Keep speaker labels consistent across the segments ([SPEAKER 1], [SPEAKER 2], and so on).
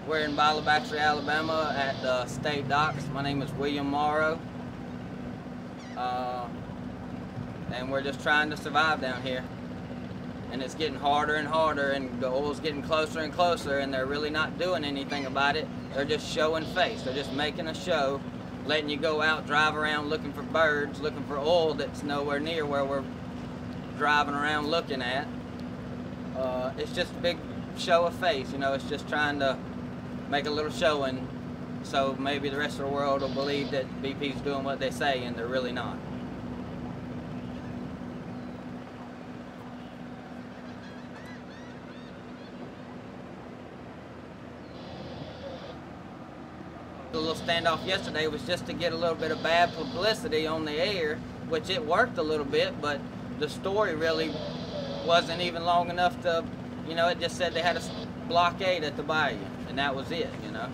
[SPEAKER 1] We're in Bayou LaBatre, Alabama at the state docks. My name is William Morrow. And we're just trying to survive down here. And it's getting harder and harder, and the oil's getting closer and closer, and they're really not doing anything about it. They're just showing face. They're just making a show, letting you go out, drive around looking for birds, looking for oil that's nowhere near where we're driving around looking at. It's just a big show of face, you know. It's just trying to make a little showing so maybe the rest of the world will believe that BP's doing what they say, and they're really not. The little standoff yesterday was just to get a little bit of bad publicity on the air, which it worked a little bit, but the story really wasn't even long enough to, you know, it just said they had a blockade at the bayou, and that was it, you know.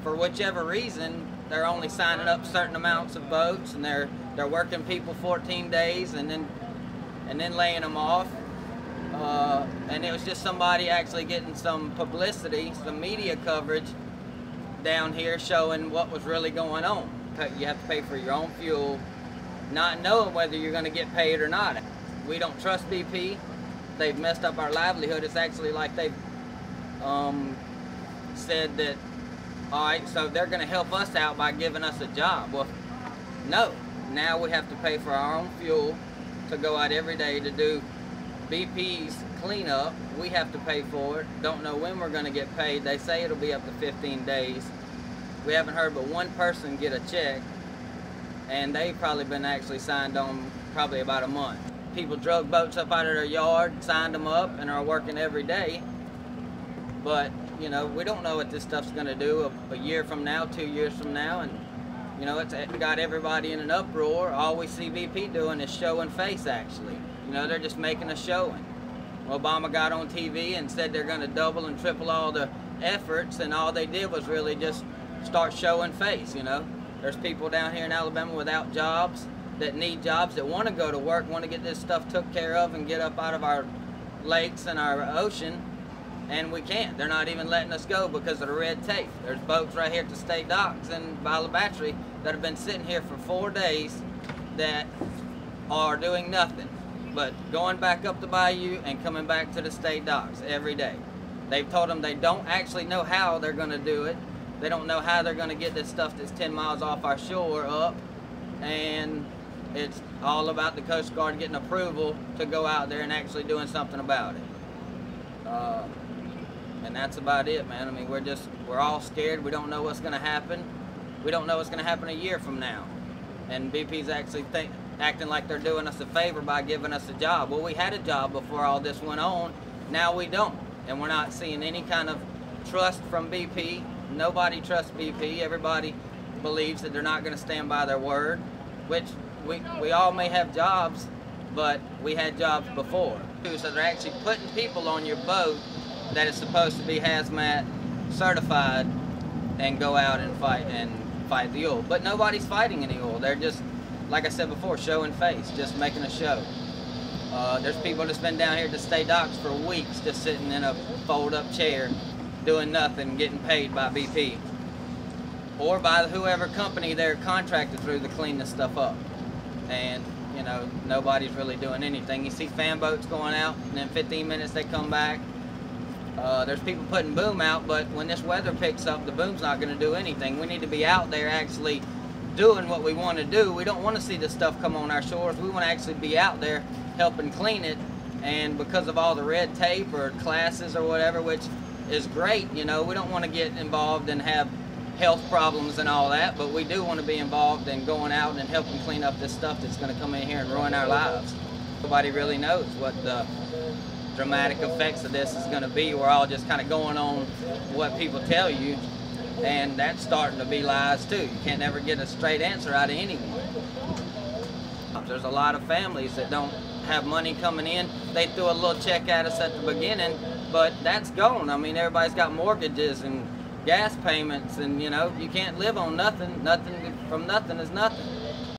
[SPEAKER 1] For whichever reason, they're only signing up certain amounts of boats, and they're working people 14 days and then laying them off. And it was just somebody actually getting some publicity, some media coverage down here showing what was really going on. You have to pay for your own fuel, not knowing whether you're going to get paid or not. We don't trust BP. They've messed up our livelihood. It's actually like they've said that, all right, so they're going to help us out by giving us a job. Well, no. Now we have to pay for our own fuel to go out every day to do BP's cleanup. We have to pay for it. Don't know when we're going to get paid. They say it'll be up to 15 days. We haven't heard but one person get a check, and they've probably been actually signed on probably about a month. People drug boats up out of their yard, signed them up, and are working every day. But, you know, we don't know what this stuff's going to do a year from now, 2 years from now, and, you know, it's got everybody in an uproar. All we see BP doing is showing face, actually. You know, they're just making a showing. Obama got on TV and said they're going to double and triple all the efforts, and all they did was really just start showing face, you know. There's people down here in Alabama without jobs, that need jobs, that want to go to work, want to get this stuff took care of and get up out of our lakes and our ocean, and we can't. They're not even letting us go because of the red tape. There's boats right here at the state docks in Bayou La Batrie that have been sitting here for 4 days that are doing nothing but going back up the bayou and coming back to the state docks every day. They've told them they don't actually know how they're going to do it. They don't know how they're going to get this stuff that's 10 miles off our shore up, and it's all about the Coast Guard getting approval to go out there and actually doing something about it. And that's about it, man. I mean, we're all scared. We don't know what's going to happen. We don't know what's going to happen a year from now. And BP's actually acting like they're doing us a favor by giving us a job. Well, we had a job before all this went on. Now we don't. And we're not seeing any kind of trust from BP. Nobody trusts BP. Everybody believes that they're not going to stand by their word, which we all may have jobs, but we had jobs before. So they're actually putting people on your boat that is supposed to be hazmat certified and go out and fight the oil. But nobody's fighting any oil. They're just, like I said before, showing face, just making a show. There's people that's been down here at the state docks for weeks just sitting in a fold-up chair doing nothing, getting paid by BP or by whoever company they're contracted through to clean this stuff up. And, you know, nobody's really doing anything. You see fan boats going out, and in 15 minutes they come back. There's people putting boom out, but when this weather picks up, the boom's not going to do anything. We need to be out there actually doing what we want to do. We don't want to see this stuff come on our shores. We want to actually be out there helping clean it. And because of all the red tape or classes or whatever, which is great, you know, we don't want to get involved and have health problems and all that, but we do want to be involved in going out and helping clean up this stuff that's going to come in here and ruin our lives. Nobody really knows what the dramatic effects of this is going to be. We're all just kind of going on what people tell you, and that's starting to be lies too. You can't ever get a straight answer out of anyone. There's a lot of families that don't have money coming in. They threw a little check at us at the beginning, but that's gone. I mean, everybody's got mortgages and gas payments, and, you know, you can't live on nothing. Nothing from nothing is nothing.